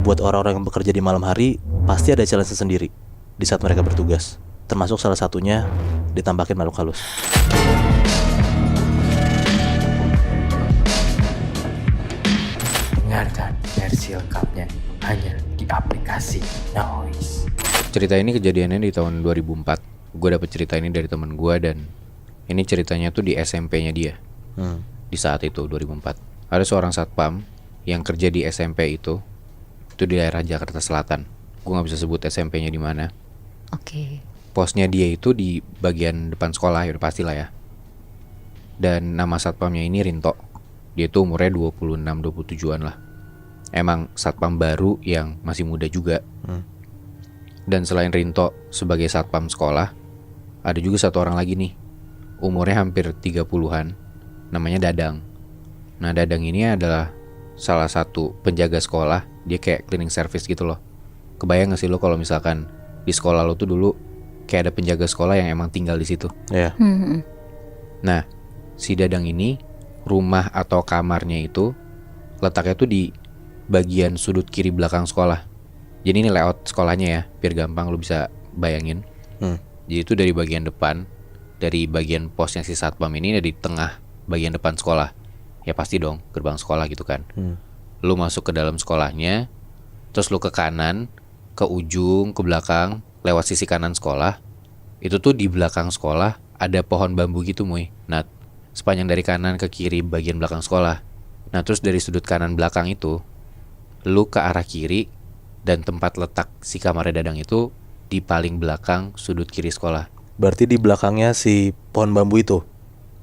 buat orang-orang yang bekerja di malam hari pasti ada challenge sendiri di saat mereka bertugas. Termasuk salah satunya ditambahin makhluk halus. Dengarkan versi lengkapnya hanya di aplikasi Noise. Cerita ini kejadiannya di tahun 2004. Gue dapet cerita ini dari teman gue dan ini ceritanya tuh di SMP-nya dia. Di saat itu 2004. Ada seorang satpam yang kerja di SMP itu di daerah Jakarta Selatan. Gue nggak bisa sebut SMP-nya di mana. Oke. Posnya dia itu di bagian depan sekolah, ya udah pastilah ya. Dan nama satpamnya ini Rinto. Dia tuh umurnya 26-27an lah. Emang satpam baru yang masih muda juga. Dan selain Rinto sebagai satpam sekolah, ada juga satu orang lagi nih. Umurnya hampir 30-an. Namanya Dadang. Nah, Dadang ini adalah salah satu penjaga sekolah. Dia kayak cleaning service gitu loh. Kebayang gak sih lo kalau misalkan di sekolah lo tuh dulu kayak ada penjaga sekolah yang emang tinggal di situ. Iya. Nah, si Dadang ini rumah atau kamarnya itu letaknya tuh di bagian sudut kiri belakang sekolah. Jadi ini layout sekolahnya ya, biar gampang lo bisa bayangin. Jadi itu dari bagian depan, dari bagian posnya si satpam ini dari tengah bagian depan sekolah. Ya pasti dong, gerbang sekolah gitu kan. Lo masuk ke dalam sekolahnya, terus lo ke kanan, ke ujung, ke belakang, lewat sisi kanan sekolah. Itu tuh di belakang sekolah ada pohon bambu gitu Muy. Nah, sepanjang dari kanan ke kiri bagian belakang sekolah. Nah, terus dari sudut kanan belakang itu lu ke arah kiri, dan tempat letak si kamar Dadang itu di paling belakang sudut kiri sekolah. Berarti di belakangnya si pohon bambu itu?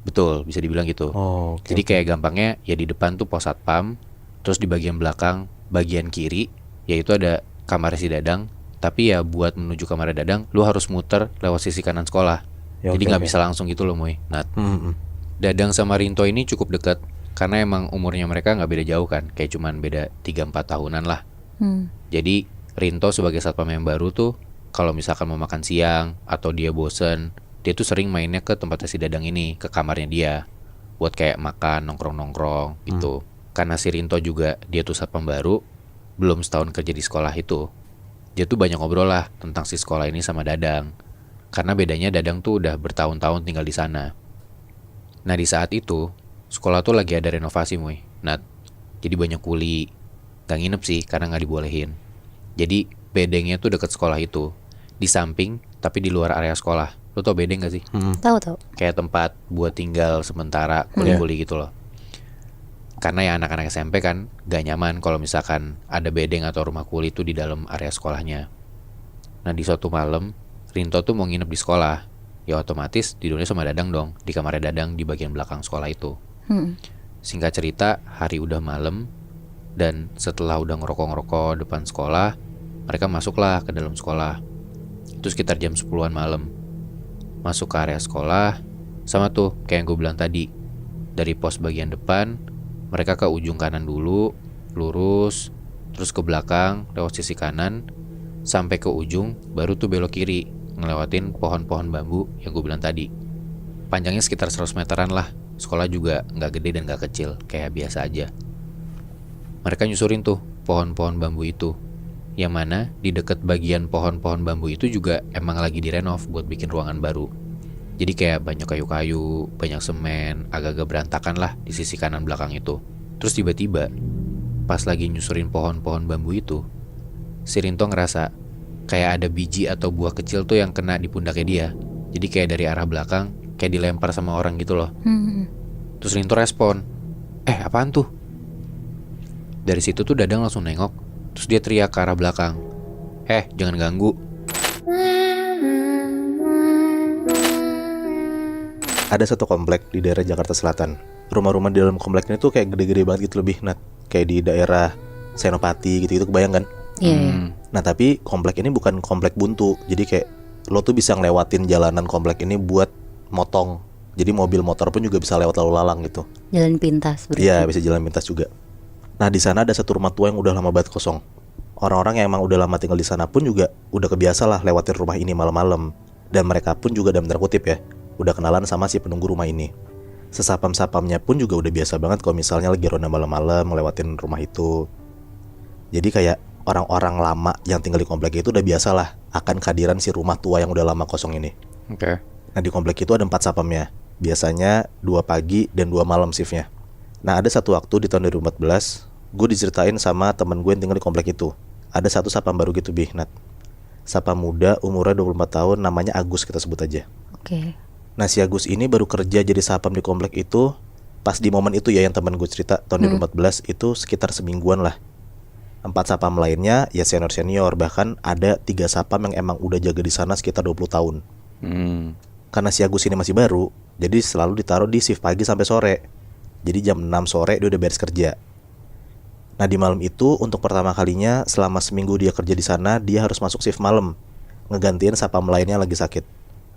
Betul, bisa dibilang gitu. Jadi kayak gampangnya ya di depan tuh pos satpam, terus di bagian belakang bagian kiri yaitu ada kamar si Dadang. Tapi ya buat menuju kamar Dadang lu harus muter lewat sisi kanan sekolah. Jadi gak bisa langsung gitu loh Muy. Nah, Dadang sama Rinto ini cukup dekat karena emang umurnya mereka gak beda jauh kan. Kayak cuman beda 3-4 tahunan lah. Jadi Rinto sebagai satpam yang baru tuh kalau misalkan mau makan siang atau dia bosen, dia tuh sering mainnya ke tempatnya si Dadang ini, ke kamarnya dia, buat kayak makan, nongkrong-nongkrong gitu. Karena si Rinto juga dia tuh satpam baru, belum setahun kerja di sekolah itu, dia tuh banyak ngobrol lah tentang si sekolah ini sama Dadang. Karena bedanya Dadang tuh udah bertahun-tahun tinggal di sana. Nah di saat itu sekolah tuh lagi ada renovasi Muy. Nah jadi banyak kuli. Gak nginep sih karena gak dibolehin. Jadi bedengnya tuh deket sekolah itu, di samping tapi di luar area sekolah. Lo tau bedeng gak sih? Tahu. Kayak tempat buat tinggal sementara kuli-kuli gitu loh. Karena ya anak-anak SMP kan gak nyaman kalau misalkan ada bedeng atau rumah kuli itu di dalam area sekolahnya. Nah di suatu malam Rinto tuh mau nginep di sekolah. Ya otomatis tidurnya sama Dadang dong, di kamarnya Dadang di bagian belakang sekolah itu. Singkat cerita, hari udah malam, dan setelah udah ngerokok-ngerokok depan sekolah, mereka masuklah ke dalam sekolah. Itu sekitar jam 10-an malam. Masuk ke area sekolah, sama tuh kayak yang gue bilang tadi. Dari pos bagian depan, mereka ke ujung kanan dulu, lurus, terus ke belakang, lewat sisi kanan, sampai ke ujung, baru tuh belok kiri, ngelewatin pohon-pohon bambu yang gue bilang tadi. Panjangnya sekitar 100 meteran lah. Sekolah juga gak gede dan gak kecil, kayak biasa aja. Mereka nyusurin tuh pohon-pohon bambu itu, yang mana di dekat bagian pohon-pohon bambu itu juga emang lagi direnov buat bikin ruangan baru. Jadi kayak banyak kayu-kayu, banyak semen, agak-agak berantakan lah di sisi kanan belakang itu. Terus tiba-tiba pas lagi nyusurin pohon-pohon bambu itu, si Rinto ngerasa kayak ada biji atau buah kecil tuh yang kena di pundaknya dia. Jadi kayak dari arah belakang kayak dilempar sama orang gitu loh. Terus Rinto respon, apaan tuh? Dari situ tuh Dadang langsung nengok. Terus dia teriak ke arah belakang, jangan ganggu. Ada satu komplek di daerah Jakarta Selatan. Rumah-rumah di dalam komplek ini tuh kayak gede-gede banget gitu lebih, Nat. Kayak di daerah Senopati gitu-gitu, kebayang kan? Nah tapi komplek ini bukan komplek buntu. Jadi kayak lo tuh bisa ngelewatin jalanan komplek ini buat motong. Jadi mobil motor pun juga bisa lewat lalu lalang gitu. Jalan pintas berarti. Iya, bisa jalan pintas juga. Nah di sana ada satu rumah tua yang udah lama banget kosong. Orang-orang yang emang udah lama tinggal di sana pun juga udah kebiasa lah lewatin rumah ini malam-malam. Dan mereka pun juga dalam tanda kutip ya, udah kenalan sama si penunggu rumah ini. Sesapam-sapamnya pun juga udah biasa banget kalau misalnya lagi ronda malam-malam ngelewatin rumah itu. Jadi kayak orang-orang lama yang tinggal di komplek itu udah biasa lah akan kehadiran si rumah tua yang udah lama kosong ini. Oke. Nah di komplek itu ada 4 sapamnya. Biasanya 2 pagi dan 2 malam shiftnya. Nah ada satu waktu di tahun 2014, gue diceritain sama temen gue yang tinggal di komplek itu. Ada satu sapam baru gitu Nat. Sapam muda umurnya 24 tahun, namanya Agus kita sebut aja. Oke. Nah si Agus ini baru kerja jadi sapam di komplek itu pas di momen itu ya yang temen gue cerita tahun 2014 itu sekitar semingguan lah. 4 sapam lainnya ya senior-senior, bahkan ada 3 sapam yang emang udah jaga di sana sekitar 20 tahun. Karena si Agus ini masih baru, jadi selalu ditaruh di shift pagi sampai sore. Jadi jam 6 sore dia udah beres kerja. Nah di malam itu untuk pertama kalinya selama seminggu dia kerja di sana, dia harus masuk shift malam, ngegantiin sapam lainnya lagi sakit.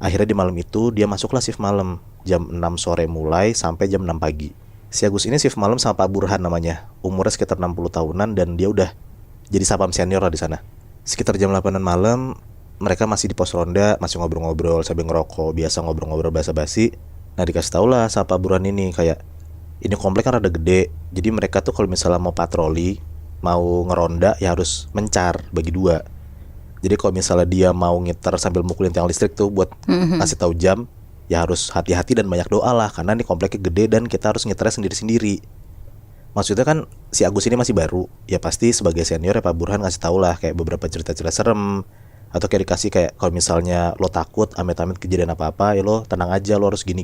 Akhirnya di malam itu dia masuklah shift malam, jam 6 sore mulai sampai jam 6 pagi. Si Agus ini shift malam sama Pak Burhan namanya, umurnya sekitar 60 tahunan dan dia udah jadi sapam senior lah di sana. Sekitar jam 8 malam, mereka masih di pos ronda, masih ngobrol-ngobrol sambil ngerokok, biasa ngobrol-ngobrol basa-basi. Nah dikasih tau lah sama Pak Burhan ini kayak, ini komplek kan rada gede, jadi mereka tuh kalau misalnya mau patroli, mau ngeronda ya harus mencar, bagi 2. Jadi kalau misalnya dia mau ngiter sambil mukulin tiang listrik tuh buat ngasih tahu jam, ya harus hati-hati dan banyak doa lah, karena ini kompleknya gede dan kita harus ngiternya sendiri-sendiri. Maksudnya kan si Agus ini masih baru, ya pasti sebagai senior ya Pak Burhan ngasih tau lah kayak beberapa cerita-cerita serem, atau kayak dikasih kayak kalau misalnya lo takut amit-amit kejadian apa-apa, ya lo tenang aja, lo harus gini.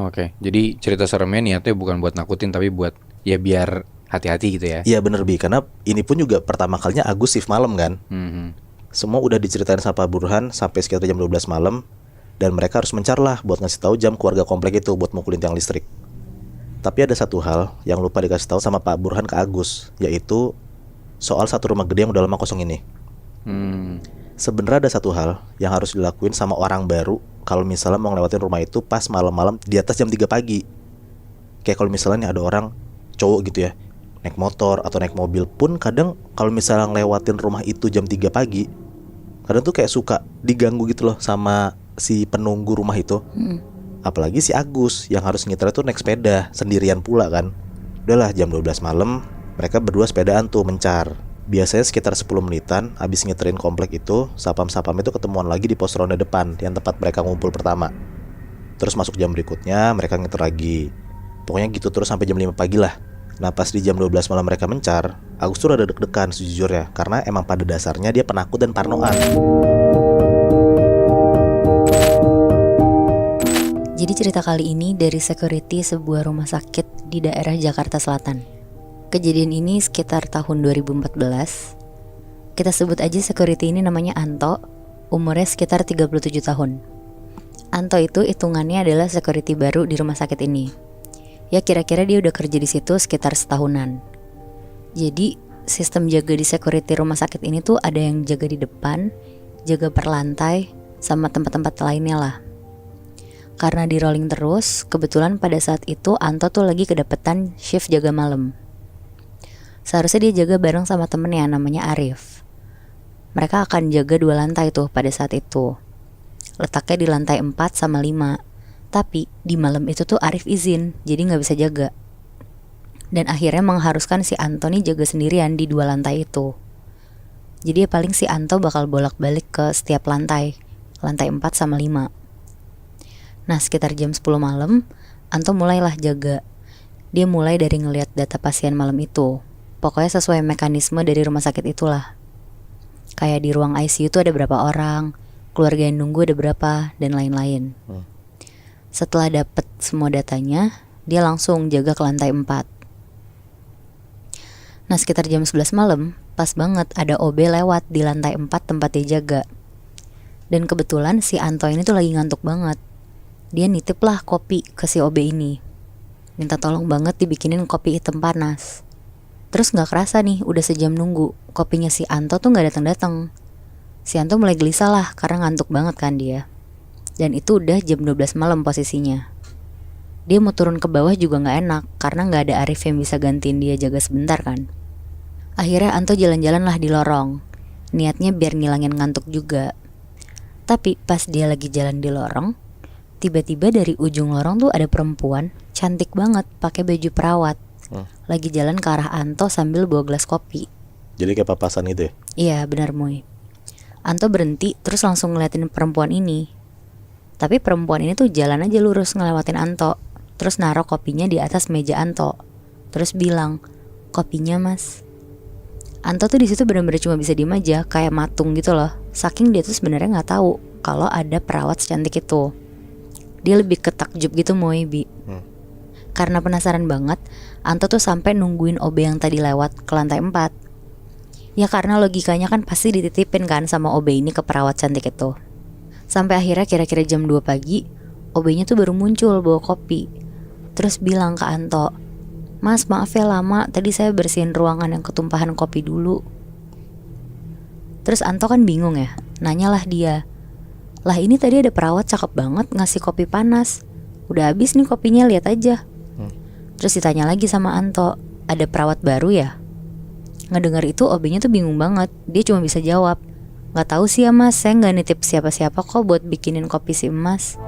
Oke. Jadi cerita seremnya niatnya bukan buat nakutin tapi buat ya biar hati-hati gitu ya. Iya bener Bi, karena ini pun juga pertama kalinya Agus shift malam kan. Semua udah diceritain sama Pak Burhan sampai sekitar jam 12 malam. Dan mereka harus mencar lah buat ngasih tahu jam keluarga komplek itu buat mukulin tiang listrik. Tapi ada satu hal yang lupa dikasih tahu sama Pak Burhan ke Agus, yaitu soal satu rumah gede yang udah lama kosong ini. Sebenarnya ada satu hal yang harus dilakuin sama orang baru kalau misalnya mau ngelewatin rumah itu pas malam-malam di atas jam 3 pagi. Kayak kalau misalnya nih ada orang cowok gitu ya, naik motor atau naik mobil pun kadang kalau misalnya ngelewatin rumah itu jam 3 pagi, kadang tuh kayak suka diganggu gitu loh sama si penunggu rumah itu. Apalagi si Agus yang harus ngiter tuh naik sepeda sendirian pula kan. Udahlah jam 12 malam mereka berdua sepedaan tuh mencar. Biasanya sekitar 10 menitan abis ngiterin komplek itu, sapam-sapam itu ketemuan lagi di pos ronda depan yang tempat mereka ngumpul pertama. Terus masuk jam berikutnya mereka ngiter lagi. Pokoknya gitu terus sampai jam 5 pagi lah. Nah pas di jam 12 malam mereka mencar, Agus tuh rada deg-degan sejujurnya, karena emang pada dasarnya dia penakut dan parnoan. Jadi cerita kali ini dari security sebuah rumah sakit di daerah Jakarta Selatan. Kejadian ini sekitar tahun 2014. Kita sebut aja security ini namanya Anto, umurnya sekitar 37 tahun. Anto itu hitungannya adalah security baru di rumah sakit ini. Ya kira-kira dia udah kerja di situ sekitar setahunan. Jadi sistem jaga di security rumah sakit ini tuh ada yang jaga di depan, jaga per lantai, sama tempat-tempat lainnya lah. Karena di rolling terus, kebetulan pada saat itu Anto tuh lagi kedapetan shift jaga malam. Seharusnya dia jaga bareng sama temennya namanya Arif. Mereka akan jaga 2 lantai tuh pada saat itu. Letaknya di lantai 4 sama 5. Tapi di malam itu tuh Arif izin, jadi gak bisa jaga. Dan akhirnya mengharuskan si Anto nih jaga sendirian di 2 lantai itu. Jadi ya paling si Anto bakal bolak-balik ke setiap lantai 4 sama 5. Nah sekitar jam 10 malam, Anto mulailah jaga. Dia mulai dari ngelihat data pasien malam itu. Pokoknya sesuai mekanisme dari rumah sakit itulah. Kayak di ruang ICU tuh ada berapa orang, keluarga yang nunggu ada berapa, dan lain-lain. Setelah dapet semua datanya, dia langsung jaga ke lantai 4. Nah sekitar jam 11 malam, pas banget ada OB lewat di lantai 4 tempat dia jaga. Dan kebetulan si Anto ini tuh lagi ngantuk banget. Dia nitip lah kopi ke si OB ini. Minta tolong banget dibikinin kopi hitam panas. Terus gak kerasa nih udah sejam nunggu, kopinya si Anto tuh gak datang-datang. Si Anto mulai gelisah lah karena ngantuk banget kan dia. Dan itu udah jam 12 malam posisinya. Dia mau turun ke bawah juga gak enak karena gak ada Arif yang bisa gantiin dia jaga sebentar kan. Akhirnya Anto jalan-jalan lah di lorong. Niatnya biar ngilangin ngantuk juga. Tapi pas dia lagi jalan di lorong, tiba-tiba dari ujung lorong tuh ada perempuan cantik banget pakai baju perawat. Lagi jalan ke arah Anto sambil bawa gelas kopi. Jadi kayak papasan gitu ya? Iya benar Moy. Anto berhenti terus langsung ngeliatin perempuan ini. Tapi perempuan ini tuh jalan aja lurus ngelewatin Anto. Terus naruh kopinya di atas meja Anto. Terus bilang, kopinya mas. Anto tuh di situ benar-benar cuma bisa diem aja, kayak matung gitu loh. Saking dia tuh sebenarnya nggak tahu kalau ada perawat secantik itu. Dia lebih ketakjub gitu Moy Bi. Karena penasaran banget, Anto tuh sampai nungguin OB yang tadi lewat ke lantai 4. Ya karena logikanya kan pasti dititipin kan sama OB ini ke perawat cantik itu. Sampai akhirnya kira-kira jam 2 pagi, OB-nya tuh baru muncul bawa kopi. Terus bilang ke Anto, "Mas maaf ya lama, tadi saya bersihin ruangan yang ketumpahan kopi dulu." Terus Anto kan bingung ya, nanyalah dia, "Lah ini tadi ada perawat cakep banget ngasih kopi panas. Udah habis nih kopinya, lihat aja." Terus ditanya lagi sama Anto, "Ada perawat baru ya?" Ngedengar itu OB-nya tuh bingung banget. Dia cuma bisa jawab, "Gak tahu sih ya mas, saya gak nitip siapa-siapa kok buat bikinin kopi si emas."